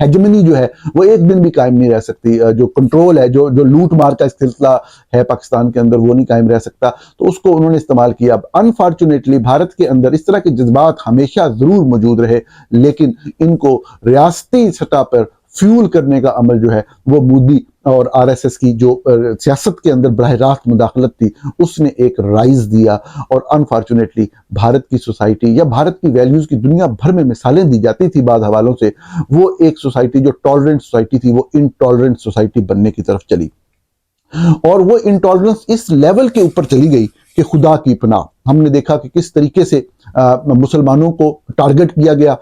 Hegemony جو ہے وہ ایک دن بھی قائم نہیں رہ سکتی، جو کنٹرول ہے، جو لوٹ مار کا سلسلہ ہے پاکستان کے اندر، وہ نہیں قائم رہ سکتا، تو اس کو انہوں نے استعمال کیا۔ اب انفارچونیٹلی بھارت کے اندر اس طرح کے جذبات ہمیشہ ضرور موجود رہے، لیکن ان کو ریاستی سطح پر فیول کرنے کا عمل جو ہے وہ مودی اور آر ایس ایس کی جو سیاست کے اندر براہ راست مداخلت تھی اس نے ایک رائز دیا، اور انفارچونیٹلی بھارت کی سوسائٹی یا بھارت کی ویلیوز کی دنیا بھر میں مثالیں دی جاتی تھی بعض حوالوں سے، وہ ایک سوسائٹی جو ٹالرنٹ سوسائٹی تھی وہ انٹالرنٹ سوسائٹی بننے کی طرف چلی، اور وہ انٹالرنس اس لیول کے اوپر چلی گئی کہ خدا کی پناہ ہم نے دیکھا کہ کس طریقے سے مسلمانوں کو ٹارگٹ کیا گیا،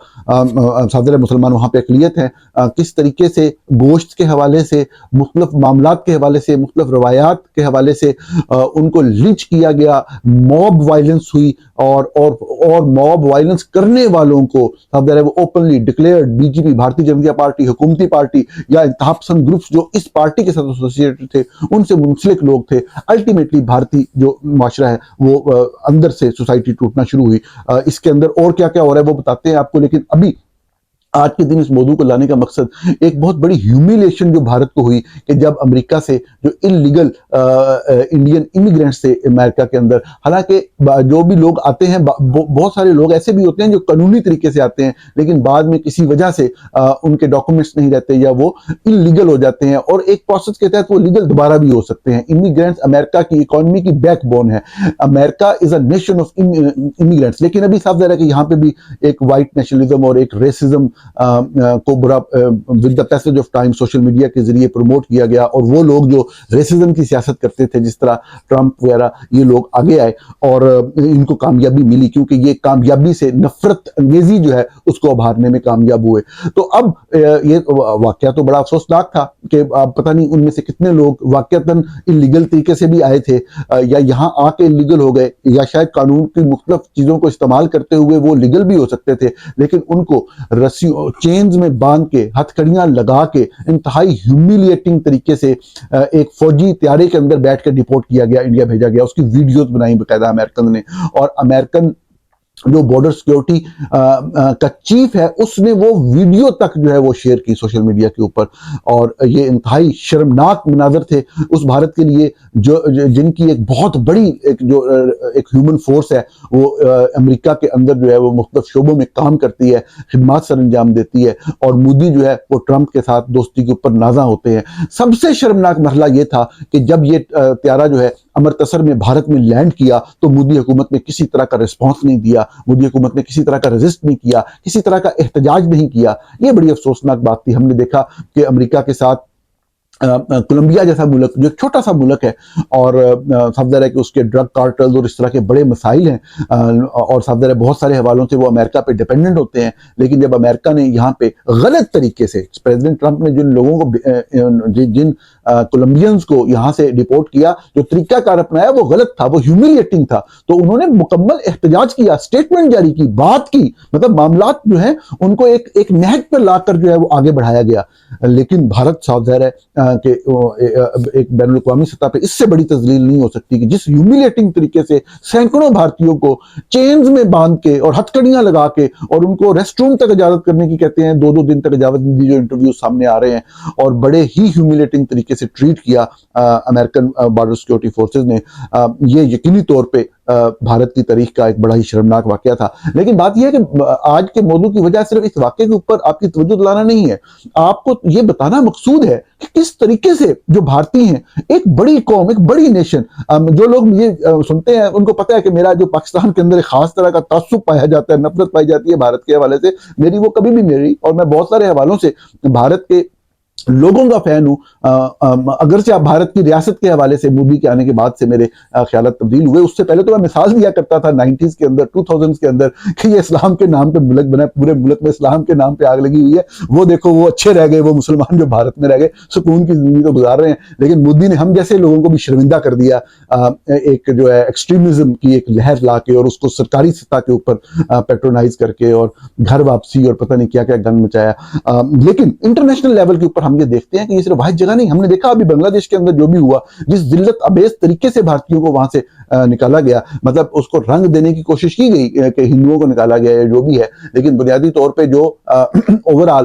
صدر مسلمان وہاں پہ اقلیت ہیں، کس طریقے سے گوشت کے حوالے سے، مختلف معاملات کے حوالے سے، مختلف روایات کے حوالے سے ان کو لنچ کیا گیا، موب وائلنس ہوئی، اور موب وائلنس کرنے والوں کو وہ اوپنلی ڈکلیئرڈ بی جے پی، بھارتی جنتا پارٹی، حکومتی پارٹی یا انتہا پسند گروپس جو اس پارٹی کے ساتھ ایسوسیٹڈ تھے، ان سے منسلک لوگ تھے۔ الٹیمیٹلی بھارتی جو معاشرہ ہے وہ اندر سے سوسائٹی ٹوٹنا شروع ہوئی۔ اس کے اندر اور کیا کیا ہو رہا ہے وہ بتاتے ہیں آپ کو، لیکن ابھی آج کے دن اس موضوع کو لانے کا مقصد ایک بہت بڑی ہیومیلیشن جو بھارت کو ہوئی کہ جب امریکہ سے جو انلیگل انڈین امیگرینٹس تھے امریکہ کے اندر، حالانکہ جو بھی لوگ آتے ہیں بہت سارے لوگ ایسے بھی ہوتے ہیں جو قانونی طریقے سے آتے ہیں لیکن بعد میں کسی وجہ سے ان کے ڈاکومنٹس نہیں رہتے یا وہ انلیگل ہو جاتے ہیں، اور ایک پروسیس کے تحت وہ لیگل دوبارہ بھی ہو سکتے ہیں۔ امیگرینٹس امریکہ کی اکانومی کی بیک بون ہے، امریکہ از اے نیشن آف امیگرینٹس، لیکن ابھی صاف ظاہر ہے کہ یہاں پہ بھی ایک وائٹ نیشنلزم اور ایک ریسزم کو برا with the passage of time social media کے ذریعے پروموٹ کیا گیا، اور وہ لوگ جو ریسزم کی سیاست کرتے تھے جس طرح ٹرمپ وغیرہ، یہ لوگ آگے آئے اور ان کو کامیابی ملی، کیونکہ یہ کامیابی سے نفرت انگیزی جو ہے اس کو ابھارنے میں کامیاب ہوئے۔ تو اب یہ واقعہ تو بڑا افسوسناک تھا کہ پتہ نہیں ان میں سے کتنے لوگ واقعتاً انلیگل طریقے سے بھی آئے تھے یا یہاں آ کے انلیگل ہو گئے، یا شاید قانون کی مختلف چیزوں کو استعمال کرتے ہوئے وہ لیگل بھی ہو سکتے تھے، لیکن ان کو رسیوں چینز میں باندھ کے، ہتھ کڑیاں لگا کے، انتہائی ہیومیلیٹنگ طریقے سے ایک فوجی طیارے کے اندر بیٹھ کے ڈیپورٹ کیا گیا، انڈیا بھیجا گیا۔ اس کی ویڈیوز بنائی باقاعدہ امریکن نے، اور امریکن جو بارڈر سیکیورٹی کا چیف ہے اس نے وہ ویڈیو تک جو ہے وہ شیئر کی سوشل میڈیا کے اوپر، اور یہ انتہائی شرمناک مناظر تھے اس بھارت کے لیے جن کی ایک بہت بڑی ایک ہیومن فورس ہے، وہ امریکہ کے اندر جو ہے وہ مختلف شعبوں میں کام کرتی ہے، خدمات سر انجام دیتی ہے، اور مودی جو ہے وہ ٹرمپ کے ساتھ دوستی کے اوپر نازاں ہوتے ہیں۔ سب سے شرمناک مرحلہ یہ تھا کہ جب یہ طیارہ جو ہے امرتسر میں بھارت میں لینڈ کیا تو مودی حکومت نے کسی طرح کا رسپانس نہیں دیا، مودی حکومت نے کسی طرح کا ریزسٹ نہیں کیا، کسی طرح کا احتجاج نہیں کیا۔ یہ بڑی افسوسناک بات تھی۔ ہم نے دیکھا کہ امریکہ کے ساتھ کولمبیا جیسا ملک جو ایک چھوٹا سا ملک ہے، اور صاف ظاہر ہے کہ اس کے ڈرگ کارٹلز اور اس طرح کے بڑے مسائل ہیں، اور صاف ظاہر ہے بہت سارے حوالوں سے وہ امریکہ پہ ڈیپینڈنٹ ہوتے ہیں، لیکن جب امریکہ نے یہاں پہ غلط طریقے سے پریزیڈنٹ ٹرمپ نے جن لوگوں کو جن کولمبینز کو یہاں سے ڈیپورٹ کیا، جو طریقہ کار اپنایا وہ غلط تھا، وہ ہیومیلیٹنگ تھا، تو انہوں نے مکمل احتجاج کیا، اسٹیٹمنٹ جاری کی، بات کی، مطلب معاملات جو ہیں ان کو ایک نہج پر لا کر جو ہے وہ آگے بڑھایا گیا۔ لیکن بھارت صاف ظاہر ہے کہ ایک بین الاقوامی سطح پہ اس سے بڑی تذلیل نہیں ہو سکتی کہ جس ہیومیلیٹنگ طریقے سے سینکڑوں بھارتیوں کو چینز میں باندھ کے اور ہتھ کڑیاں لگا کے اور ان کو ریسٹ روم تک اجازت کرنے کی کہتے ہیں 2 دن تک اجازت دی، جو انٹرویو سامنے آ رہے ہیں، اور بڑے ہی ہیومیلیٹنگ طریقے سے ٹریٹ کیا امریکن بارڈر سیکیورٹی فورسز نے۔ یہ یقینی طور پہ بھارت کی تاریخ کا ایک بڑا ہی شرمناک واقعہ تھا۔ لیکن بات یہ ہے کہ آج کے موضوع کی وجہ صرف اس واقعے کے اوپر آپ کی توجہ دلانا نہیں ہے، آپ کو یہ بتانا مقصود ہے کہ کس طریقے سے جو بھارتی ہیں، ایک بڑی قوم، ایک بڑی نیشن، جو لوگ مجھے سنتے ہیں ان کو پتہ ہے کہ میرا جو پاکستان کے اندر ایک خاص طرح کا تعصب پایا جاتا ہے، نفرت پائی جاتی ہے بھارت کے حوالے سے، میری وہ کبھی بھی نہیں رہی، اور میں بہت سارے حوالوں سے بھارت کے لوگوں کا فین ہوں، اگرچہ آپ بھارت کی ریاست کے حوالے سے مودی کے آنے کے بعد سے میرے خیالات تبدیل ہوئے، اس سے پہلے تو میں مثال دیا کرتا تھا 90s کے اندر، 2000s کے اندر، کہ یہ اسلام کے نام پہ ملک بنا ہے، پورے ملک میں اسلام کے نام پہ آگ لگی ہوئی ہے، وہ دیکھو وہ اچھے رہ گئے، وہ مسلمان جو بھارت میں رہ گئے سکون کی زندگی تو گزار رہے ہیں، لیکن مودی نے ہم جیسے لوگوں کو بھی شرمندہ کر دیا، ایک جو ہے ایکسٹریمزم کی ایک لہر لا کے، اور اس کو سرکاری سطح کے اوپر پیٹرونائز کر کے، اور گھر واپسی اور پتہ نہیں کیا کیا گن مچایا۔ لیکن انٹرنیشنل لیول کے اوپر ہم یہ دیکھتے ہیں کہ یہ صرف واحد جگہ نہیں، ہم نے دیکھا ابھی بنگلہ دیش کے اندر جو بھی ہوا، جس ذلت آمیز طریقے سے بھارتیوں کو وہاں سے نکالا گیا، مطلب اس کو رنگ دینے کی کوشش کی گئی کہ ہندوؤں کو نکالا گیا ہے جو بھی ہے، لیکن بنیادی طور پہ جو اوورآل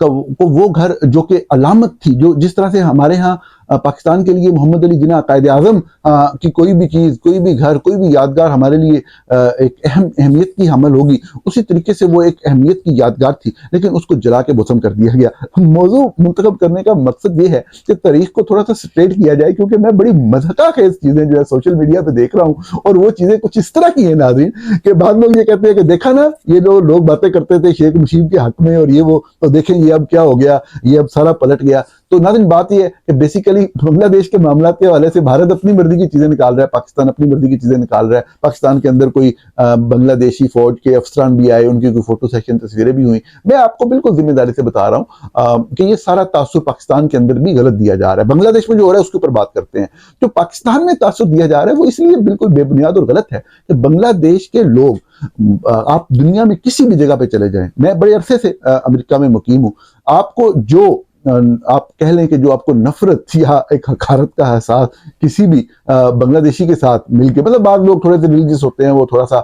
کو وہ گھر جو کہ علامت تھی، جو جس طرح سے ہمارے ہاں پاکستان کے لیے محمد علی جناح قائد اعظم کی کوئی بھی چیز، کوئی بھی گھر، کوئی بھی یادگار ہمارے لیے ایک اہمیت کی حامل ہوگی، اسی طریقے سے وہ ایک اہمیت کی یادگار تھی، لیکن اس کو جلا کے بوسن کر دیا گیا۔ موضوع منتخب کرنے کا مقصد یہ ہے کہ تاریخ کو تھوڑا سا سٹریٹ کیا جائے، کیونکہ میں بڑی مضحکہ خیز چیزیں جو ہے سوشل میڈیا پہ دیکھ رہا ہوں، اور وہ چیزیں کچھ اس طرح کی ہیں ناظرین کہ بعض لوگ یہ کہتے ہیں کہ دیکھا نا یہ جو لوگ باتیں کرتے تھے شیخ مشیب کے حق میں اور یہ وہ، تو دیکھیں یہ اب کیا ہو گیا، یہ اب سارا پلٹ گیا۔ تو ناظرین بات یہ ہے کہ بیسیکلی بنگلہ دیش کے معاملات کے حوالے سے بھارت اپنی مرضی کی چیزیں نکال رہا ہے، پاکستان اپنی مرضی کی چیزیں نکال رہا ہے۔ پاکستان کے اندر کوئی بنگلہ دیشی فوج کے افسران بھی آئے، ان کی کوئی فوٹو سیشن تصویریں بھی ہوئیں۔ میں آپ کو بالکل ذمہ داری سے بتا رہا ہوں کہ یہ سارا تاثر پاکستان کے اندر بھی غلط دیا جا رہا ہے۔ بنگلہ دیش میں جو ہو رہا ہے اس کے اوپر بات کرتے ہیں۔ جو پاکستان میں تاثر دیا جا رہا ہے وہ اس لیے بالکل بے بنیاد اور غلط ہے کہ بنگلہ دیش کے لوگ، آپ دنیا میں کسی بھی جگہ پہ چلے جائیں، میں بڑے عرصے سے امریکہ میں مقیم ہوں، آپ کو جو آپ کہہ لیں کہ جو آپ کو نفرت یا ایک حقارت کا احساس کسی بھی بنگلہ دیشی کے ساتھ مل کے، مطلب بعض لوگ تھوڑے سے ریلیجس ہوتے ہیں، وہ تھوڑا سا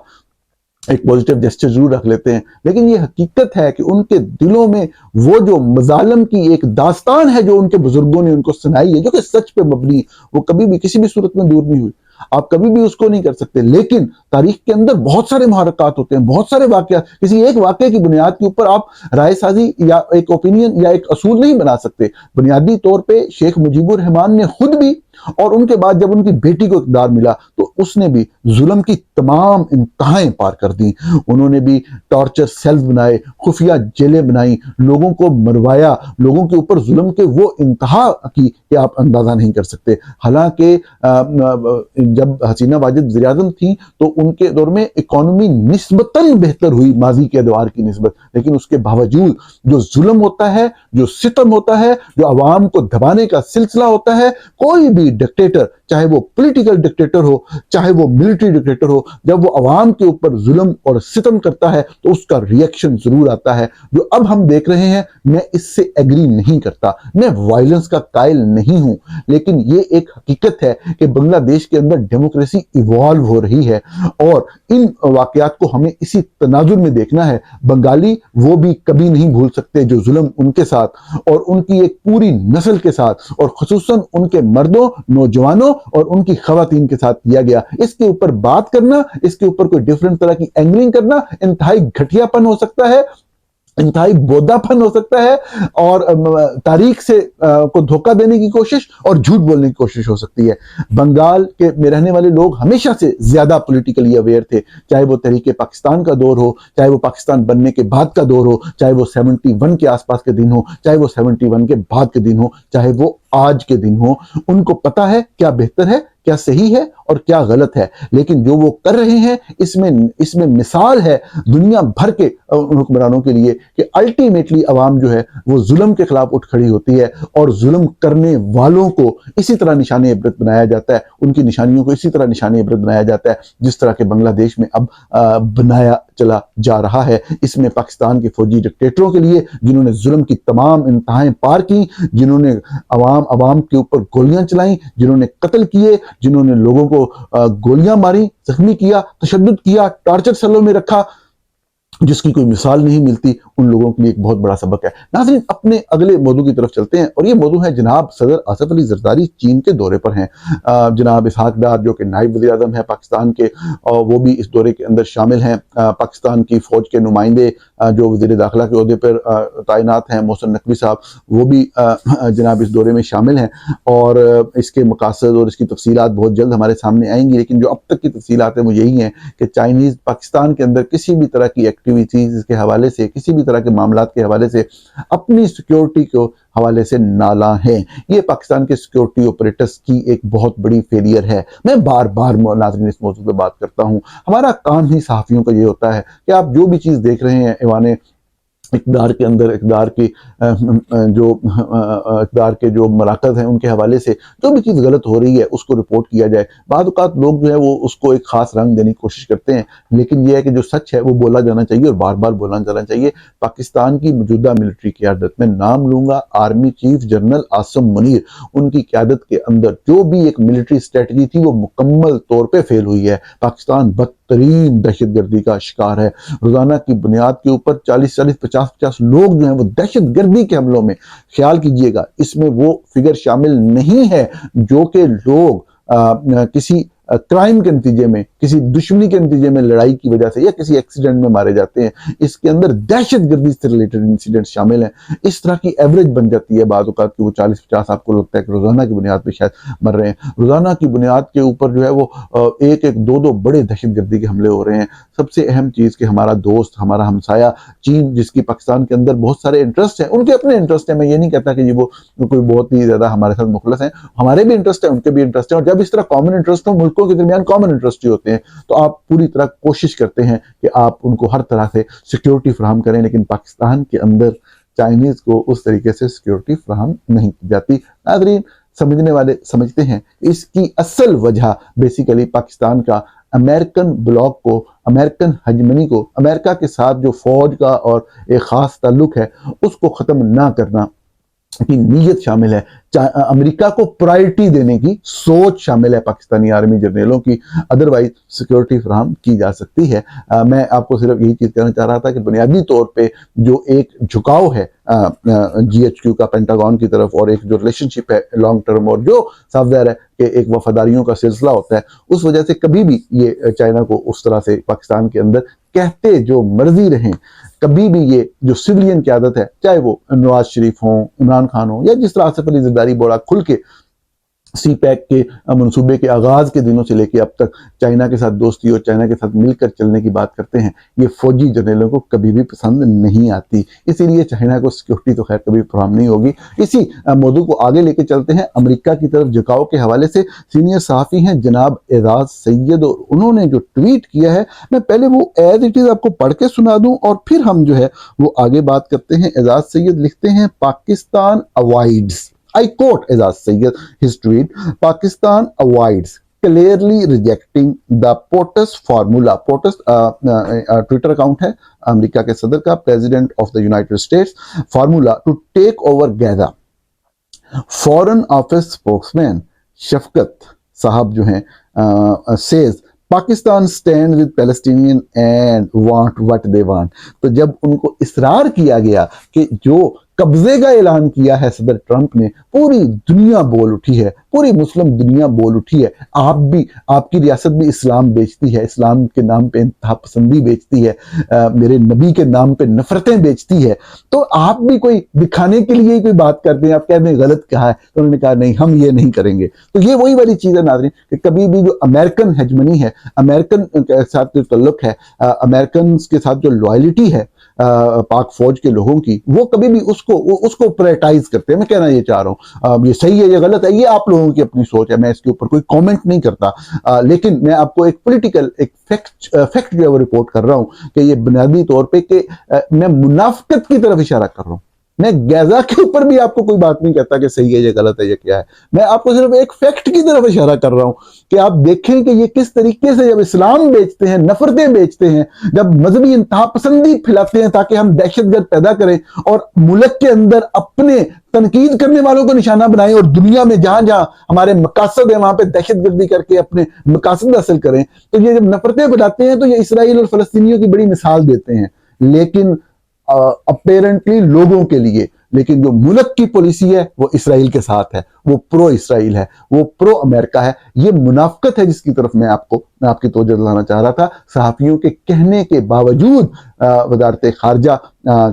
ایک پوزیٹیو جسچر ضرور رکھ لیتے ہیں، لیکن یہ حقیقت ہے کہ ان کے دلوں میں وہ جو مظالم کی ایک داستان ہے جو ان کے بزرگوں نے ان کو سنائی ہے، جو کہ سچ پہ مبنی، وہ کبھی بھی کسی بھی صورت میں دور نہیں ہوئی، آپ کبھی بھی اس کو نہیں کر سکتے۔ لیکن تاریخ کے اندر بہت سارے محرکات ہوتے ہیں، بہت سارے واقعات، کسی ایک واقعے کی بنیاد کے اوپر آپ رائے سازی یا ایک اوپینین یا ایک اصول نہیں بنا سکتے۔ بنیادی طور پہ شیخ مجیب الرحمان نے خود بھی، اور ان کے بعد جب ان کی بیٹی کو اقتدار ملا تو اس نے بھی ظلم کی تمام انتہائیں پار کر دیں۔ انہوں نے بھی ٹارچر سیلز بنائے، خفیہ جیلیں بنائی، لوگوں کو مروایا، لوگوں کے اوپر ظلم کے وہ انتہا کی کہ آپ اندازہ نہیں کر سکتے۔ حالانکہ جب حسینہ واجد وزیر اعظم تھیں تو ان کے دور میں اکانومی نسبتاً بہتر ہوئی ماضی کے ادوار کی نسبت، لیکن اس کے باوجود جو ظلم ہوتا ہے، جو ستم ہوتا ہے، جو عوام کو دبانے کا سلسلہ ہوتا ہے، کوئی بھی ڈکٹیٹر، چاہے وہ پولیٹیکل ڈکٹیٹر ہو، چاہے وہ ملٹری ڈکٹیٹر ہو، جب وہ عوام کے اوپر ظلم اور ستم کرتا ہے تو اس کا ریئیکشن ضرور آتا ہے۔ جو اب ہم دیکھ رہے ہیں میں اس سے ایگری نہیں کرتا، میں وائلنس کا قائل نہیں ہوں، لیکن یہ ایک حقیقت ہے کہ بنگلہ دیش کے اندر ڈیموکریسی ایوالو ہو رہی ہے، اور ان واقعات کو ہمیں اسی تناظر میں دیکھنا ہے۔ بنگالی وہ بھی کبھی نہیں بھول سکتے جو ظلم ان کے ساتھ اور ان کی ایک پوری نسل کے ساتھ، اور خصوصاً ان کے مردوں، نوجوانوں اور ان کی خواتین کے ساتھ کیا گیا۔ اس کے اوپر بات کرنا، اس کے اوپر کوئی ڈیفرنٹ طرح کی اینگلنگ کرنا انتہائی گھٹیا پن ہو سکتا ہے، انتہائی بودا پن ہو سکتا ہے، اور تاریخ سے کو دھوکہ دینے کی کوشش اور جھوٹ بولنے کی کوشش ہو سکتی ہے۔ بنگال کے میں رہنے والے لوگ ہمیشہ سے زیادہ پولیٹیکلی اویئر تھے، چاہے وہ تحریک پاکستان کا دور ہو، چاہے وہ پاکستان بننے کے بعد کا دور ہو، چاہے وہ 71 کے آس پاس کے دن ہو، چاہے وہ 71 کے بعد کے دن ہو، چاہے وہ آج کے دن ہو۔ ان کو پتا ہے کیا بہتر ہے، کیا صحیح ہے اور کیا غلط ہے، لیکن جو وہ کر رہے ہیں اس میں مثال ہے دنیا بھر کے حکمرانوں کے لیے کہ الٹیمیٹلی عوام جو ہے وہ ظلم کے خلاف اٹھ کھڑی ہوتی ہے، اور ظلم کرنے والوں کو اسی طرح نشان عبرت بنایا جاتا ہے، ان کی نشانیوں کو اسی طرح نشان عبرت بنایا جاتا ہے جس طرح کہ بنگلہ دیش میں اب بنایا چلا جا رہا ہے۔ اس میں پاکستان کے فوجی ڈکٹیٹروں کے لیے جنہوں نے ظلم کی تمام انتہائیں پار کی، جنہوں نے عوام کے اوپر گولیاں چلائیں، جنہوں نے قتل کیے، جنہوں نے لوگوں کو گولیاں ماری، زخمی کیا، تشدد کیا، ٹارچر سیلوں میں رکھا، جس کی کوئی مثال نہیں ملتی، ان لوگوں کے لیے ایک بہت بڑا سبق ہے۔ ناظرین اپنے اگلے موضوع کی طرف چلتے ہیں، اور یہ موضوع ہے جناب صدر آصف علی زرداری چین کے دورے پر ہیں۔ جناب اسحاق ڈار جو کہ نائب وزیر اعظم ہے پاکستان کے، وہ بھی اس دورے کے اندر شامل ہیں۔ پاکستان کی فوج کے نمائندے جو وزیر داخلہ کے عہدے پر تعینات ہیں، محسن نقوی صاحب، وہ بھی جناب اس دورے میں شامل ہیں، اور اس کے مقاصد اور اس کی تفصیلات بہت جلد ہمارے سامنے آئیں گی، لیکن جو اب تک کی تفصیلات ہیں وہ یہی ہیں کہ چائنیز پاکستان کے اندر کسی بھی طرح کی ایکٹیویٹیز کے حوالے سے، کسی بھی طرح کے معاملات کے حوالے سے اپنی سیکیورٹی کو حوالے سے نالاں ہیں۔ یہ پاکستان کے سیکیورٹی آپریٹرز کی ایک بہت بڑی فیلئر ہے۔ میں بار بار ناظرین اس موضوع پہ بات کرتا ہوں، ہمارا کام ہی صحافیوں کا یہ ہوتا ہے کہ آپ جو بھی چیز دیکھ رہے ہیں ایوانے اقتدار کے اندر، اقتدار کے جو مراکز ہیں ان کے حوالے سے جو بھی چیز غلط ہو رہی ہے اس کو رپورٹ کیا جائے۔ بعض اوقات لوگ جو ہے وہ اس کو ایک خاص رنگ دینے کی کوشش کرتے ہیں، لیکن یہ ہے کہ جو سچ ہے وہ بولا جانا چاہیے، اور بار بار بولا جانا چاہیے۔ پاکستان کی موجودہ ملٹری قیادت، میں نام لوں گا army chief general Asim Munir, ان کی قیادت کے اندر جو بھی ایک ملٹری اسٹریٹجی تھی وہ مکمل طور پہ فیل ہوئی ہے۔ پاکستان ترین دہشت گردی کا شکار ہے۔ روزانہ کی بنیاد کے اوپر 40-50 لوگ جو ہیں وہ دہشت گردی کے حملوں میں، خیال کیجئے گا اس میں وہ فگر شامل نہیں ہے جو کہ لوگ کسی کرائم کے نتیجے میں، کسی دشمنی کے نتیجے میں، لڑائی کی وجہ سے یا کسی ایکسیڈنٹ میں مارے جاتے ہیں۔ اس کے اندر دہشت گردی سے ریلیٹڈ انسیڈنٹ شامل ہیں۔ اس طرح کی ایوریج بن جاتی ہے بعض اوقات کہ وہ 40-50 آپ کو لگتا ہے کہ روزانہ کی بنیاد پہ شاید مر رہے ہیں۔ روزانہ کی بنیاد کے اوپر جو ہے وہ ایک دو بڑے دہشت گردی کے حملے ہو رہے ہیں۔ سب سے اہم چیز کہ ہمارا دوست، ہمارا ہمسایہ چین، جس کی پاکستان کے اندر بہت سارے انٹرسٹ ہیں، ان کے اپنے انٹرسٹ ہیں، میں یہ نہیں کہتا کہ وہ کوئی بہت ہی زیادہ ہمارے ساتھ مخلص ہیں، ہمارے بھی انٹرسٹ ہیں، ان کے بھی انٹرسٹ ہیں، اور جب اس طرح کامن انٹرسٹ ہو، ملکوں کے درمیان کامن انٹرسٹ ہی ہوتے ہیں، تو آپ پوری طرح کوشش کرتے ہیں کہ آپ ان کو ہر طرح سے سیکیورٹی فراہم کریں، لیکن پاکستان کے اندر چائنیز کو اس طریقے سے سیکیورٹی فراہم نہیں کی جاتی۔ ناظرین، سمجھنے والے سمجھتے ہیں اس کی اصل وجہ بیسیکلی پاکستان کا امریکن بلاک کو، امریکن ہیجمنی کو، امریکہ کے ساتھ جو فوج کا اور ایک خاص تعلق ہے اس کو ختم نہ کرنا کی نیت شامل ہے۔ امریکہ کو پرائرٹی دینے کی سوچ شامل ہے پاکستانی آرمی جرنیلوں کی، ادروائز سیکیورٹی فراہم کی جا سکتی ہے۔ میں آپ کو صرف یہی چیز کہنا چاہ رہا تھا کہ بنیادی طور پہ جو ایک جھکاؤ ہے جی ایچ کیو کا پینٹاگون کی طرف، اور ایک جو ریلیشن شپ ہے لانگ ٹرم، اور جو صاف ظاہر ہے کہ ایک وفاداریوں کا سلسلہ ہوتا ہے، اس وجہ سے کبھی بھی یہ چائنا کو اس طرح سے پاکستان کے اندر کہتے جو مرضی رہیں، کبھی بھی یہ جو سویلین قیادت ہے، چاہے وہ نواز شریف ہوں، عمران خان ہوں، یا جس طرح آصف علی زرداری بولا کھل کے سی پیک کے منصوبے کے آغاز کے دنوں سے لے کے اب تک چائنا کے ساتھ دوستی اور چائنا کے ساتھ مل کر چلنے کی بات کرتے ہیں، یہ فوجی جرنیلوں کو کبھی بھی پسند نہیں آتی، اسی لیے چائنا کو سیکیورٹی تو خیر کبھی فراہم نہیں ہوگی۔ اسی موضوع کو آگے لے کے چلتے ہیں امریکہ کی طرف جھکاؤ کے حوالے سے۔ سینئر صحافی ہیں جناب اعزاز سید، اور انہوں نے جو ٹویٹ کیا ہے، میں پہلے وہ ایز اٹ از آپ کو پڑھ کے سنا دوں اور پھر ہم جو ہے وہ آگے بات کرتے ہیں۔ اعزاز سید لکھتے ہیں، Pakistan avoids, I quote Azaz Syed, his tweet, Pakistan avoids clearly rejecting the POTUS formula. POTUS Twitter account ہے امریکہ کے صدر کا، President of the United States, formula to take over Gaza. Foreign Office spokesman شفقت صاحب جو ہیں says Pakistan stand with Palestinian and want what they want. تو جب ان کو اصرار کیا گیا کہ جو قبضے کا اعلان کیا ہے صدر ٹرمپ نے، پوری دنیا بول اٹھی ہے، پوری مسلم دنیا بول اٹھی ہے، آپ کی ریاست بھی اسلام بیچتی ہے، اسلام کے نام پہ انتہا پسندی بیچتی ہے، میرے نبی کے نام پہ نفرتیں بیچتی ہے، تو آپ بھی کوئی دکھانے کے لیے کوئی بات کرتے ہیں، آپ کہتے ہیں غلط کہا ہے، تو انہوں نے کہا نہیں ہم یہ نہیں کریں گے۔ تو یہ وہی والی چیز ہے ناظرین کہ کبھی بھی جو امریکن ہیجمنی ہے، امریکن کے ساتھ جو تعلق ہے، امریکنز کے ساتھ جو لوائلٹی ہے پاک فوج کے لوگوں کی، وہ کبھی بھی اس کو پرائٹائز کرتے ہیں۔ میں کہنا یہ چاہ رہا ہوں، یہ صحیح ہے یہ غلط ہے، یہ آپ لوگوں کی اپنی سوچ ہے، میں اس کے اوپر کوئی کامنٹ نہیں کرتا، لیکن میں آپ کو ایک پولیٹیکل ایک فیکٹ جو ہے وہ رپورٹ کر رہا ہوں کہ یہ بنیادی طور پہ کہ میں منافقت کی طرف اشارہ کر رہا ہوں۔ میں غزہ کے اوپر بھی آپ کو کوئی بات نہیں کہتا کہ صحیح ہے یہ غلط ہے یہ کیا ہے، میں آپ کو صرف ایک فیکٹ کی طرف اشارہ کر رہا ہوں کہ آپ دیکھیں کہ یہ کس طریقے سے جب اسلام بیچتے ہیں، نفرتیں بیچتے ہیں، جب مذہبی انتہا پسندی پھیلاتے ہیں تاکہ ہم دہشت گرد پیدا کریں اور ملک کے اندر اپنے تنقید کرنے والوں کو نشانہ بنائیں، اور دنیا میں جہاں جہاں ہمارے مقاصد ہیں وہاں پہ دہشت گردی کر کے اپنے مقاصد حاصل کریں، تو یہ جب نفرتیں پھیلاتے ہیں تو یہ اسرائیل اور فلسطینیوں کی بڑی مثال دیتے ہیں، لیکن اپیرنٹلی لوگوں کے لیے، لیکن جو ملک کی پالیسی ہے وہ اسرائیل کے ساتھ ہے، وہ پرو اسرائیل ہے، وہ پرو امریکہ ہے۔ یہ منافقت ہے جس کی طرف میں آپ کی توجہ دلانا چاہ رہا تھا۔ صحافیوں کے کہنے کے باوجود وزارت خارجہ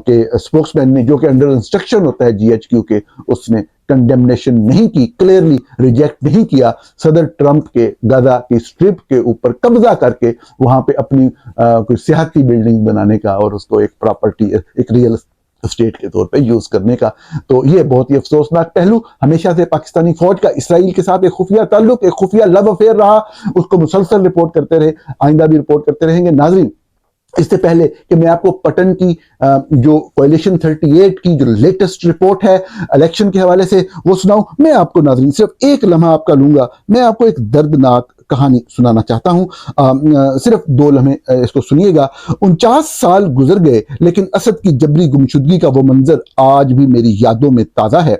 کے اسپوکس مین نے، جو کہ انڈر انسٹرکشن ہوتا ہے جی ایچ کیو کے، اس نے کنڈیمنیشن نہیں کی، کلیئرلی ریجیکٹ نہیں کیا صدر ٹرمپ کے غزہ کی سٹرپ کے اوپر قبضہ کر کے وہاں پہ اپنی کوئی سیاحتی بلڈنگ بنانے کا اور اس کو ایک پراپرٹی، ایک ریئل اسٹیٹ کے طور پہ یوز کرنے کا۔ تو یہ بہت ہی افسوسناک پہلو، ہمیشہ سے پاکستانی فوج کا اسرائیل کے ساتھ ایک خفیہ تعلق، ایک خفیہ لو افیئر رہا، اس کو مسلسل رپورٹ کرتے رہے، آئندہ بھی رپورٹ کرتے رہیں گے۔ ناظرین، اس سے پہلے کہ میں آپ کو پٹن کی جو کولیشن 38 کی جو لیٹسٹ رپورٹ ہے الیکشن کے حوالے سے وہ سناؤں، میں آپ کو ناظرین صرف ایک لمحہ آپ کا لوں گا، میں آپ کو ایک دردناک کہانی سنانا چاہتا ہوں، صرف 2 لمحے اس کو سنیے گا۔ 49 سال گزر گئے لیکن اسد کی جبری گمشدگی کا وہ منظر آج بھی میری یادوں میں تازہ ہے۔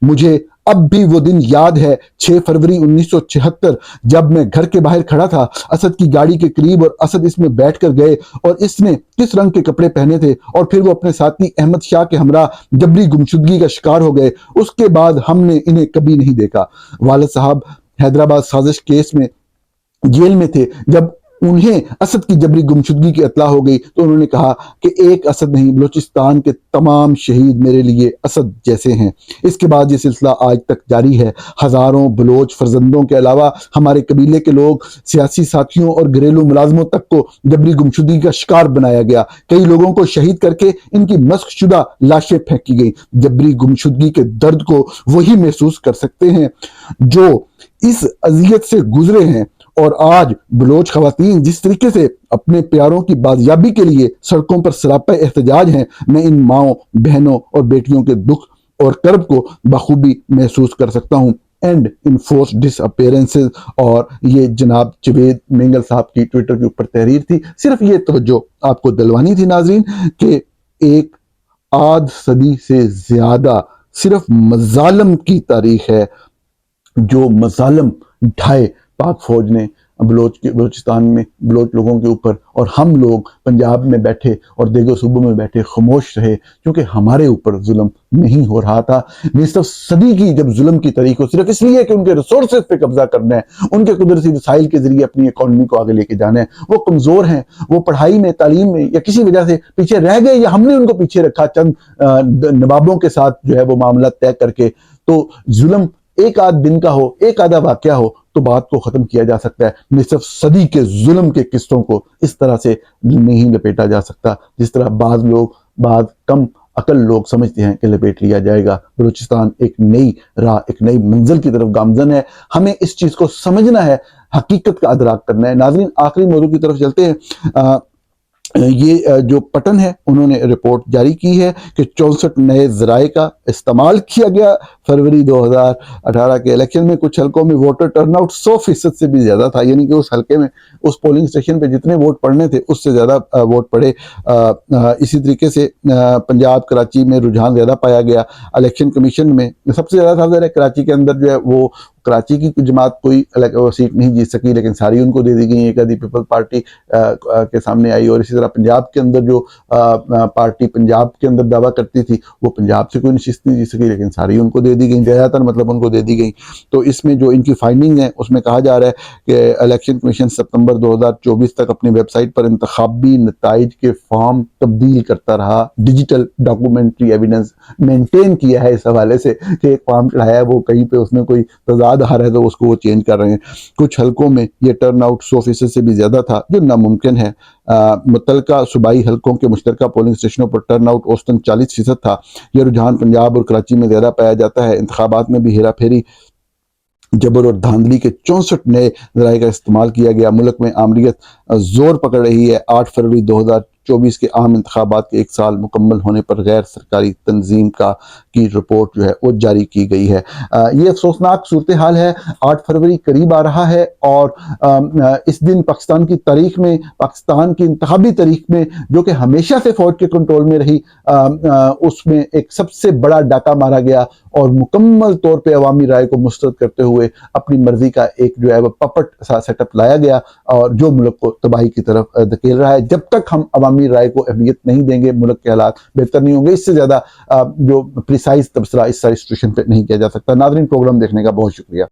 مجھے اب بھی وہ دن یاد ہے 6 فروری 1976 جب میں گھر کے باہر کھڑا تھا اسد کی گاڑی کے قریب، اور اسد اس میں بیٹھ کر گئے اور اس نے کس رنگ کے کپڑے پہنے تھے، اور پھر وہ اپنے ساتھی احمد شاہ کے ہمراہ جبری گمشدگی کا شکار ہو گئے۔ اس کے بعد ہم نے انہیں کبھی نہیں دیکھا۔ والد صاحب حیدرآباد سازش کیس میں جیل میں تھے۔ جب انہیں اسد کی جبری گمشدگی کی اطلاع ہو گئی تو انہوں نے کہا کہ ایک اسد نہیں، بلوچستان کے تمام شہید میرے لیے اسد جیسے ہیں۔ اس کے بعد یہ سلسلہ آج تک جاری ہے۔ ہزاروں بلوچ فرزندوں کے علاوہ ہمارے قبیلے کے لوگ، سیاسی ساتھیوں اور گھریلو ملازموں تک کو جبری گمشدگی کا شکار بنایا گیا۔ کئی لوگوں کو شہید کر کے ان کی مسخ شدہ لاشیں پھینکی گئیں۔ جبری گمشدگی کے درد کو وہی محسوس کر سکتے ہیں جو اس اذیت سے گزرے ہیں، اور آج بلوچ خواتین جس طریقے سے اپنے پیاروں کی بازیابی کے لیے سڑکوں پر سراپا احتجاج ہیں، میں ان ماؤں، بہنوں اور بیٹیوں کے دکھ اور کرب کو بخوبی محسوس کر سکتا ہوں۔ اینڈ انفورسڈ ڈس اپیرنسز، اور یہ جناب جوید مینگل صاحب کی ٹویٹر کے اوپر تحریر تھی۔ صرف یہ توجہ آپ کو دلوانی تھی ناظرین کہ ایک آدھ صدی سے زیادہ صرف مظالم کی تاریخ ہے، جو مظالم ڈھائے پاک فوج نے بلوچستان میں بلوچ لوگوں کے اوپر، اور ہم لوگ پنجاب میں بیٹھے اور دیگر صوبوں میں بیٹھے خاموش رہے کیونکہ ہمارے اوپر ظلم نہیں ہو رہا تھا۔ نصف صدی کی جب ظلم کی تاریخ ہو، صرف اس لیے کہ ان کے ریسورسز پہ قبضہ کرنا ہے، ان کے قدرتی وسائل کے ذریعے اپنی اکانومی کو آگے لے کے جانا ہے۔ وہ کمزور ہیں، وہ پڑھائی میں، تعلیم میں یا کسی وجہ سے پیچھے رہ گئے، یا ہم نے ان کو پیچھے رکھا چند نوابوں کے ساتھ جو ہے وہ معاملہ طے کر کے۔ تو ظلم ایک آدھ دن کا ہو، ایک آدھا واقعہ ہو تو بات کو ختم کیا جا سکتا ہے۔ نصف صدی کے ظلم کے قصوں کو اس طرح سے نہیں لپیٹا جا سکتا جس طرح بعض لوگ، بعض کم عقل لوگ سمجھتے ہیں کہ لپیٹ لیا جائے گا۔ بلوچستان ایک نئی راہ، ایک نئی منزل کی طرف گامزن ہے۔ ہمیں اس چیز کو سمجھنا ہے، حقیقت کا ادراک کرنا ہے۔ ناظرین، آخری موضوع کی طرف چلتے ہیں۔ یہ جو پٹن ہے انہوں نے رپورٹ جاری کی ہے کہ 64 نئے ذرائع کا استعمال کیا گیا فروری 2018 کے الیکشن میں۔ کچھ حلقوں میں ووٹر ٹرن آؤٹ 100% سے بھی زیادہ تھا، یعنی کہ اس حلقے میں، اس پولنگ اسٹیشن پہ جتنے ووٹ پڑنے تھے اس سے زیادہ ووٹ پڑے۔ اسی طریقے سے پنجاب، کراچی میں رجحان زیادہ پایا گیا۔ الیکشن کمیشن میں سب سے زیادہ تھا کراچی کے اندر جو ہے وہ کراچی کی جماعت کوئی سیٹ نہیں جیت سکی، لیکن ساری ان کو دے دی گئی۔ ایک آدھی پیپل پارٹی کے سامنے آئی، اور اسی طرح پنجاب کے اندر جو پارٹی پنجاب کے اندر دعویٰ کرتی تھی وہ پنجاب سے کوئی نشست نہیں جیت سکی، لیکن ساری ان کو دے دی گئی، زیادہ تر مطلب ان کو دے دی گئی۔ تو اس میں جو ان کی فائنڈنگ ہیں اس میں کہا جا رہا ہے کہ الیکشن کمیشن ستمبر 2024 تک اپنی ویب سائٹ پر انتخابی نتائج کے فارم تبدیل کرتا رہا۔ ڈیجیٹل ڈاکومنٹری ایویڈنس مینٹین کیا ہے اس حوالے سے کہ ایک فارم چڑھایا ہے، وہ کہیں پہ اس میں کوئی تضاد آ رہا ہے تو اس کو وہ چینج کر رہے ہیں۔ کچھ حلقوں میں یہ ٹرن آؤٹ 100% سے بھی زیادہ تھا، جو ناممکن ہے۔ متعلقہ صوبائی حلقوں کے مشترکہ پولنگ اسٹیشنوں پر ٹرن آؤٹ اوسطاً 40% تھا۔ یہ رجحان پنجاب اور کراچی میں زیادہ پایا جاتا ہے۔ انتخابات میں بھی ہیرا پھیری، جبر اور دھاندلی کے 64 نئے ذرائع کا استعمال کیا گیا۔ ملک میں آمریت زور پکڑ رہی ہے۔ 8 فروری 2024 کے عام انتخابات کے 1 سال مکمل ہونے پر غیر سرکاری تنظیم کی رپورٹ جو ہے وہ جاری کی گئی ہے۔ یہ افسوسناک صورتحال ہے۔ 8 فروری قریب آ رہا ہے، اور اس دن پاکستان کی تاریخ میں، پاکستان کی انتخابی تاریخ میں، جو کہ ہمیشہ سے فوج کے کنٹرول میں رہی، اس میں ایک سب سے بڑا ڈاکہ مارا گیا، اور مکمل طور پہ عوامی رائے کو مسترد کرتے ہوئے اپنی مرضی کا ایک جو ہے وہ پپٹ سا سیٹ اپ لایا گیا، اور جو ملک کو تباہی کی طرف دھکیل رہا ہے۔ جب تک ہم عوامی رائے کو اہمیت نہیں دیں گے، ملک کے حالات بہتر نہیں ہوں گے۔ اس سے زیادہ جو پریسائز تبصرہ اس ساری سچویشن پہ نہیں کیا جا سکتا۔ ناظرین، پروگرام دیکھنے کا بہت شکریہ۔